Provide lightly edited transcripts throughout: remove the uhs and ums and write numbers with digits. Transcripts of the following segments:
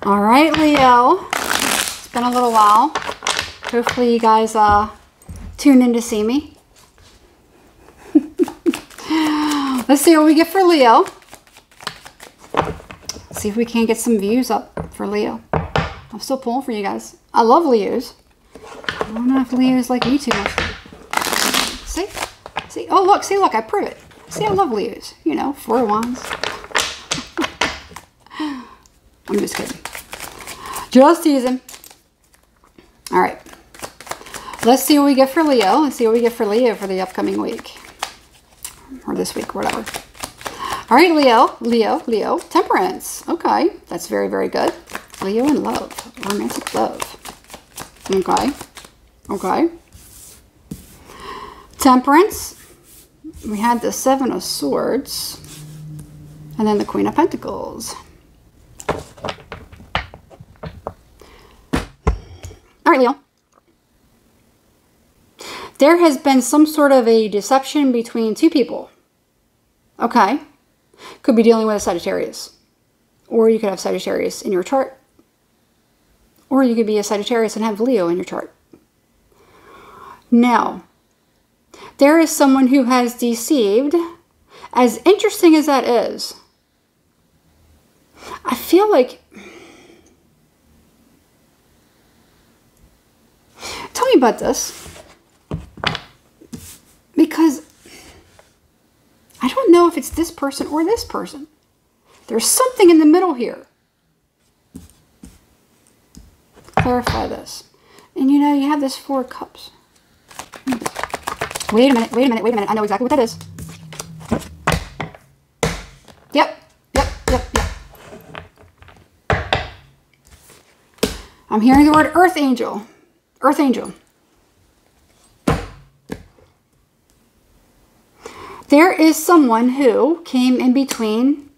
All right, Leo. It's been a little while. Hopefully you guys tune in to see me. Let's see what we get for Leo. See if we can't get some views up for Leo. I'm still pulling for you guys. I love Leos. I don't know if Leos like me too much. See? See? Oh, look. See, look. I prove it. See, I love Leos. You know, 4 of Wands. I'm just kidding. Just teasing. All right. Let's see what we get for Leo. Let's see what we get for Leo for the upcoming week. Or this week, whatever. All right, Leo. Temperance. Okay. That's very, very good. Leo in love. Romantic love. Okay. Okay. Temperance. We had the 7 of Swords. And then the Queen of Pentacles. All right, Leo. There has been some sort of a deception between 2 people. Okay. Could be dealing with a Sagittarius. Or you could have Sagittarius in your chart. Or you could be a Sagittarius and have Leo in your chart. Now, there is someone who has deceived. As interesting as that is, I feel like... Tell me about this. Because I don't know if it's this person or this person. There's something in the middle here. Clarify this. And you know, you have this 4 of Cups. Wait a minute. I know exactly what that is. Yep. I'm hearing the word Earth Angel. Earth Angel. There is someone who came in between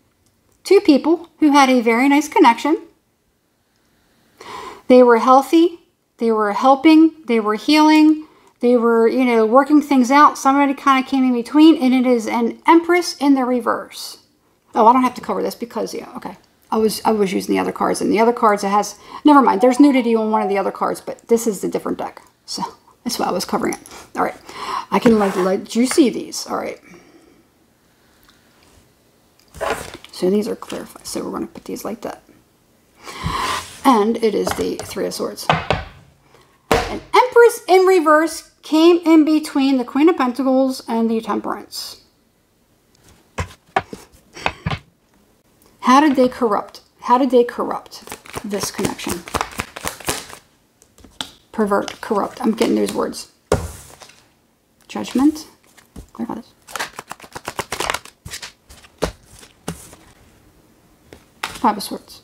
2 people who had a very nice connection. They were healthy. They were helping. They were healing. They were, you know, working things out. Somebody kind of came in between, and it is an Empress in the reverse. Oh, I don't have to cover this because, yeah, okay. I was using the other cards, and the other cards, it has, never mind. There's nudity on one of the other cards, but this is the different deck. So that's why I was covering it. All right. I can let you see these. All right. So these are clarified. So we're going to put these like that. And it is the 3 of Swords. An Empress in reverse came in between the Queen of Pentacles and the Temperance. How did they corrupt? How did they corrupt this connection? Pervert, corrupt. I'm getting those words. Judgment. Clarify this. Five of Swords.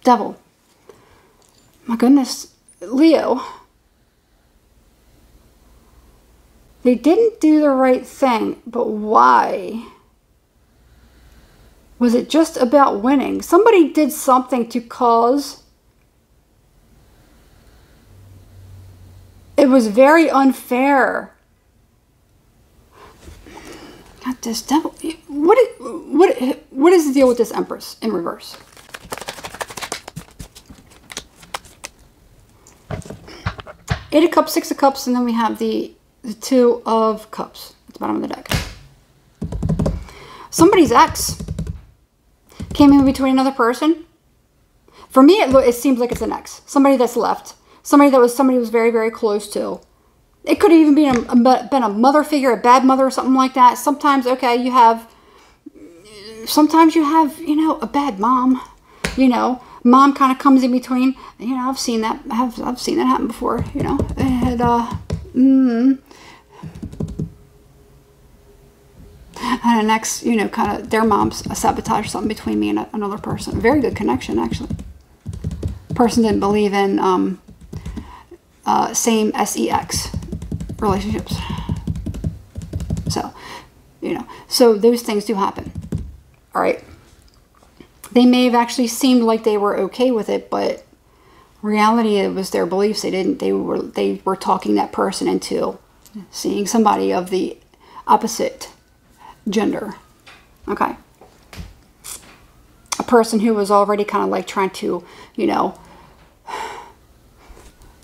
Devil. My goodness. Leo. They didn't do the right thing, but why? Was it just about winning? Somebody did something to cause... It was very unfair. Got this devil. What is the deal with this Empress in reverse? Eight of Cups, Six of Cups, and then we have the 2 of Cups at the bottom of the deck. Somebody's ex came in between another person. For me, it seems like it's an ex. Somebody that's left. Somebody was very, very close to. It could have even been a mother figure, a bad mother or something like that. Sometimes, okay, sometimes you have, you know, a bad mom. You know, mom kind of comes in between. You know, I've seen that. I've seen that happen before. You know, and an ex, you know, kind of their mom's sabotage something between me and another person. Very good connection, actually. Person didn't believe in same sex relationships. So, you know, so those things do happen. All right. They may have actually seemed like they were okay with it, but reality, it was their beliefs. They were talking that person into seeing somebody of the opposite gender. Okay. A person who was already kind of like trying to, you know,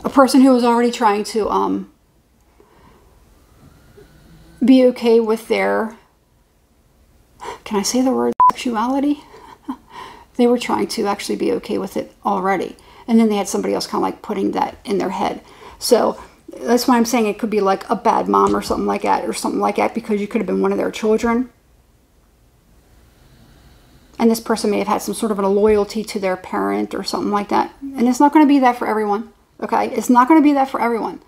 a person who was already trying to be okay with their, can I say the word sexuality? They were trying to actually be okay with it already. And then they had somebody else kind of like putting that in their head. So that's why I'm saying it could be like a bad mom or something like that, because you could have been one of their children. And this person may have had some sort of a loyalty to their parent or something like that. And it's not going to be that for everyone. Okay? It's not going to be that for everyone.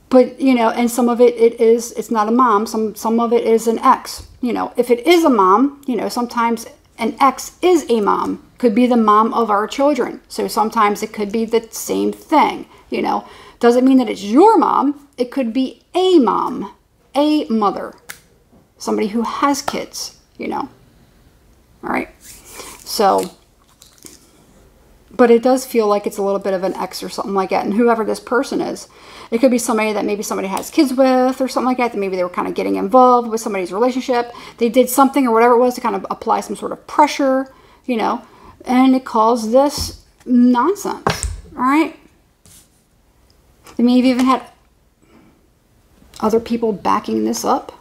But, you know, and some of it's not a mom. Some of it is an ex. You know, if it is a mom, you know, sometimes an ex is a mom. Could be the mom of our children. So sometimes it could be the same thing, you know. Doesn't mean that it's your mom. It could be a mom, a mother, somebody who has kids, you know. All right. So, but it does feel like it's a little bit of an ex or something like that. And whoever this person is, it could be somebody that maybe somebody has kids with or something like that. That maybe they were kind of getting involved with somebody's relationship. They did something or whatever it was to kind of apply some sort of pressure, you know. And it caused this nonsense, all right? They may have even had other people backing this up.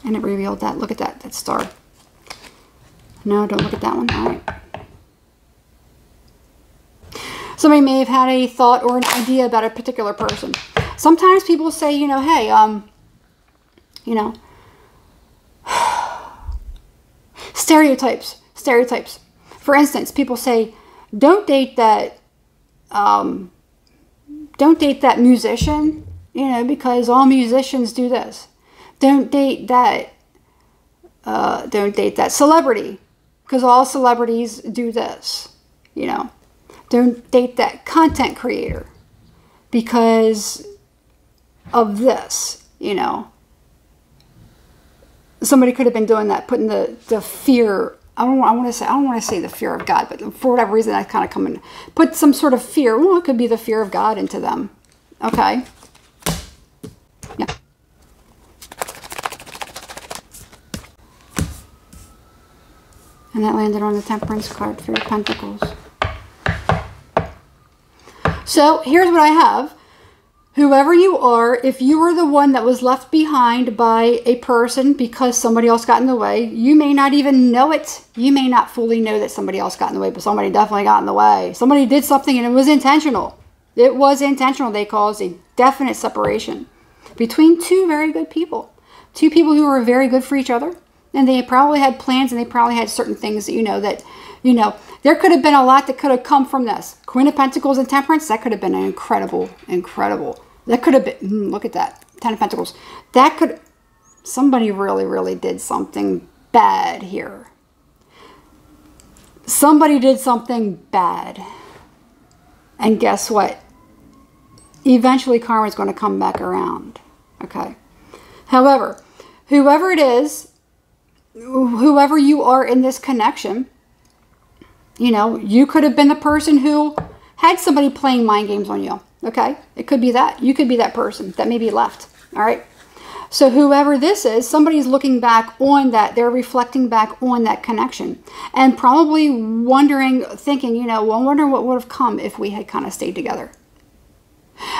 And it revealed that. Look at that star. No, don't look at that one. All right. Somebody may have had a thought or an idea about a particular person. Sometimes people say, you know, hey, you know, stereotypes. For instance, people say, don't date that musician, you know, because all musicians do this. Don't date that celebrity, because all celebrities do this, you know. Don't date that content creator because of this, you know. Somebody could have been doing that, putting the fear. I don't want to say the fear of God, but for whatever reason, I kind of come and put some sort of fear. Well, it could be the fear of God into them. Okay. Yeah. And that landed on the Temperance card for your Pentacles. So here's what I have. Whoever you are, if you were the one that was left behind by a person because somebody else got in the way, you may not even know it. You may not fully know that somebody else got in the way, but somebody definitely got in the way. Somebody did something and it was intentional. It was intentional. They caused a definite separation between two very good people. Two people who were very good for each other. And they probably had plans and they probably had certain things that, there could have been a lot that could have come from this. Queen of Pentacles and Temperance, that could have been an incredible. That could have been, look at that, 10 of Pentacles. Somebody really, really did something bad here. Somebody did something bad. And guess what? Eventually karma is going to come back around. Okay. However, whoever it is, whoever you are in this connection, you could have been the person who had somebody playing mind games on you. Okay. It could be that. You could be that person that maybe left. All right. So whoever this is, somebody's looking back on that. They're reflecting back on that connection and probably wondering, thinking, I wonder what would have come if we had kind of stayed together.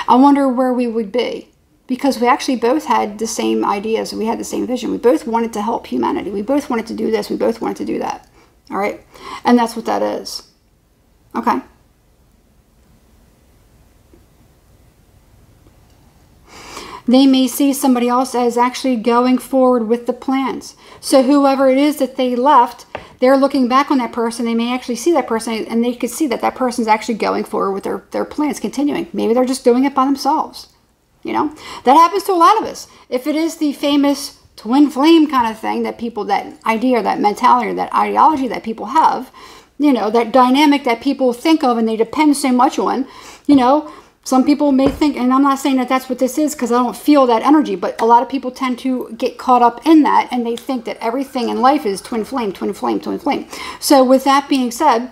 I wonder where we would be, because we actually both had the same ideas. We had the same vision. We both wanted to help humanity. We both wanted to do this. We both wanted to do that. All right. And that's what that is. Okay. They may see somebody else as actually going forward with the plans. So whoever it is that they left, they're looking back on that person. They may actually see that person and they could see that that person's actually going forward with their plans, continuing. Maybe they're just doing it by themselves. That happens to a lot of us. If it is the famous twin flame kind of thing that people, that idea, or that mentality, or that ideology that people have, that dynamic that people think of and they depend so much on, some people may think, and I'm not saying that that's what this is because I don't feel that energy, but a lot of people tend to get caught up in that and they think that everything in life is twin flame, twin flame, twin flame. So with that being said,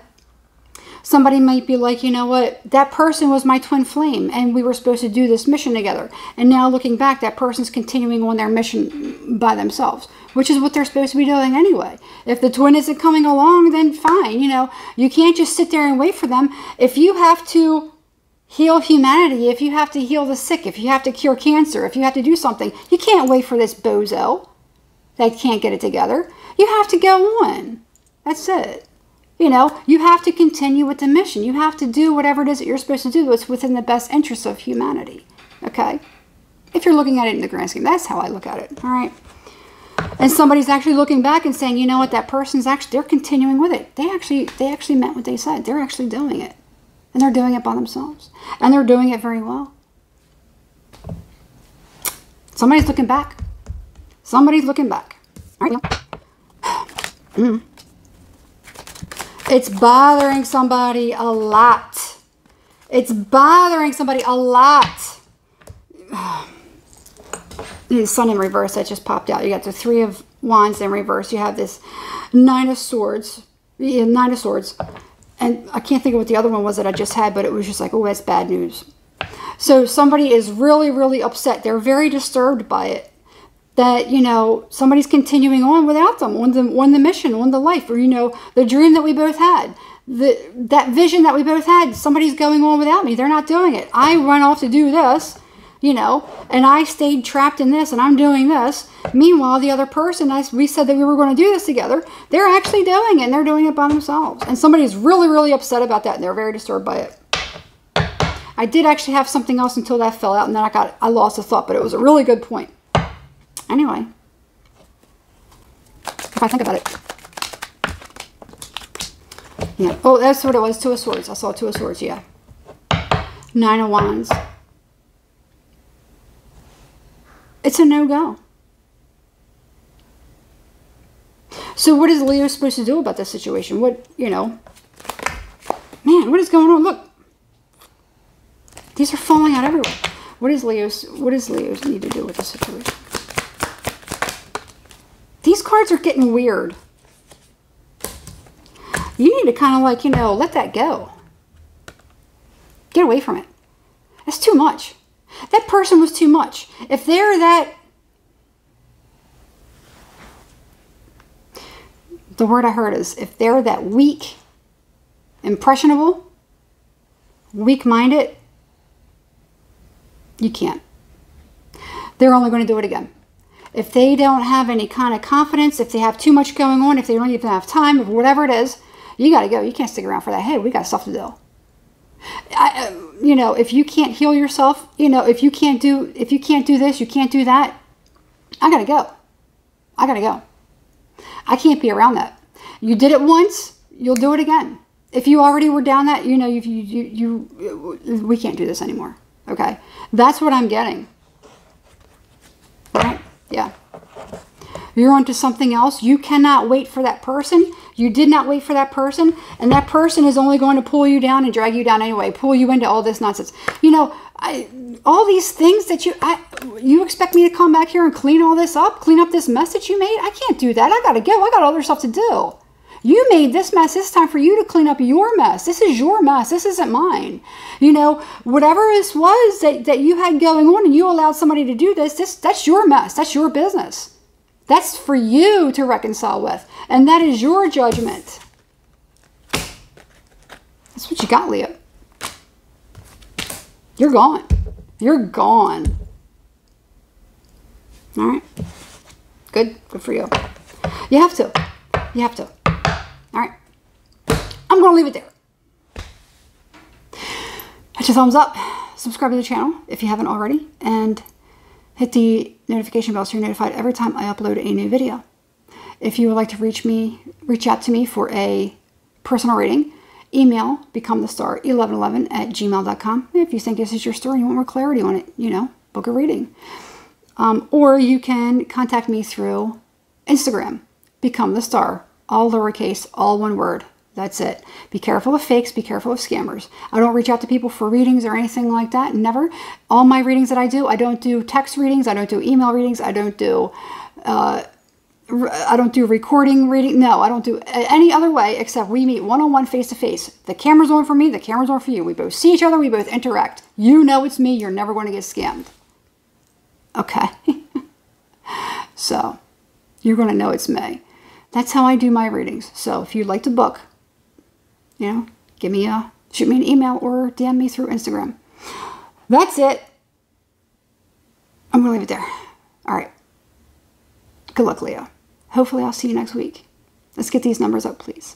Somebody might be like, you know what, that person was my twin flame and we were supposed to do this mission together. And now looking back, that person's continuing on their mission by themselves, which is what they're supposed to be doing anyway. If the twin isn't coming along, then fine. You know, you can't just sit there and wait for them. If you have to heal humanity, if you have to heal the sick, if you have to cure cancer, if you have to do something, you can't wait for this bozo that can't get it together. You have to go on. That's it. You know, you have to continue with the mission. You have to do whatever it is that you're supposed to do that's within the best interest of humanity. Okay? If you're looking at it in the grand scheme, that's how I look at it. All right? And somebody's actually looking back and saying, you know what, that person's actually, they're continuing with it. They actually meant what they said. They're actually doing it. And they're doing it by themselves. And they're doing it very well. Somebody's looking back. Somebody's looking back. All right? It's bothering somebody a lot. It's bothering somebody a lot. The Sun in reverse that just popped out. You got the Three of Wands in reverse. You have this Nine of Swords. Nine of Swords. And I can't think of what the other one was that I just had, but it was just like, oh, that's bad news. So somebody is really, really upset. They're very disturbed by it. That, you know, somebody's continuing on without them, on the mission, on the life, or, you know, the dream that we both had, that vision that we both had, somebody's going on without me. They're not doing it. I run off to do this, you know, and I stayed trapped in this, and I'm doing this. Meanwhile, the other person, we said that we were going to do this together, they're actually doing it, and they're doing it by themselves. And somebody's really, really upset about that, and they're very disturbed by it. I did actually have something else until that fell out, and then I lost the thought, but it was a really good point. Anyway, if I think about it. Yeah. Oh, that's what it was. Two of Swords. I saw Two of Swords, yeah. Nine of Wands. It's a no-go. So what is Leo supposed to do about this situation? What, you know. Man, what is going on? Look. These are falling out everywhere. What does Leo's need to do with this situation? These cards are getting weird. You need to kind of like, you know, let that go. Get away from it. That's too much. That person was too much. If they're that... The word I heard is, if they're that weak, impressionable, weak-minded, you can't. They're only going to do it again. If they don't have any kind of confidence, if they have too much going on, if they don't even have time, if whatever it is, you got to go. You can't stick around for that. Hey, we got stuff to do. You know, if you can't heal yourself, you know, if you can't do this, you can't do that, I got to go. I got to go. I can't be around that. You did it once, you'll do it again. If you already were down that, you know, we can't do this anymore. Okay? That's what I'm getting. All right? Yeah. You're onto something else. You cannot wait for that person. You did not wait for that person. And that person is only going to pull you down and drag you down anyway. Pull you into all this nonsense. You know, all these things that you expect me to come back here and clean all this up? Clean up this mess that you made? I can't do that. I got to go. I got other stuff to do. You made this mess. It's time for you to clean up your mess. This is your mess. This isn't mine. You know, whatever this was that you had going on and you allowed somebody to do this, that's your mess. That's your business. That's for you to reconcile with. And that is your judgment. That's what you got, Leo. You're gone. You're gone. All right. Good. Good for you. You have to. You have to. All right. I'm going to leave it there. Hit your thumbs up. Subscribe to the channel if you haven't already. And hit the notification bell so you're notified every time I upload a new video. If you would like to reach out to me for a personal reading, email becomethestar1111@gmail.com. If you think this is your story and you want more clarity on it, you know, book a reading. Or you can contact me through Instagram, Become the Star, all lowercase, all one word. That's it. Be careful of fakes. Be careful of scammers. I don't reach out to people for readings or anything like that. Never. All my readings that I don't do text readings. I don't do email readings. I don't do I don't do recording reading. No, I don't do any other way except we meet one-on-one, face-to-face. The camera's on for me. The camera's on for you. We both see each other. We both interact. You know it's me. You're never going to get scammed. Okay. So you're going to know it's me. That's how I do my readings. So if you'd like to book, you know, shoot me an email or DM me through Instagram. That's it. I'm going to leave it there. All right. Good luck, Leo. Hopefully I'll see you next week. Let's get these numbers up, please.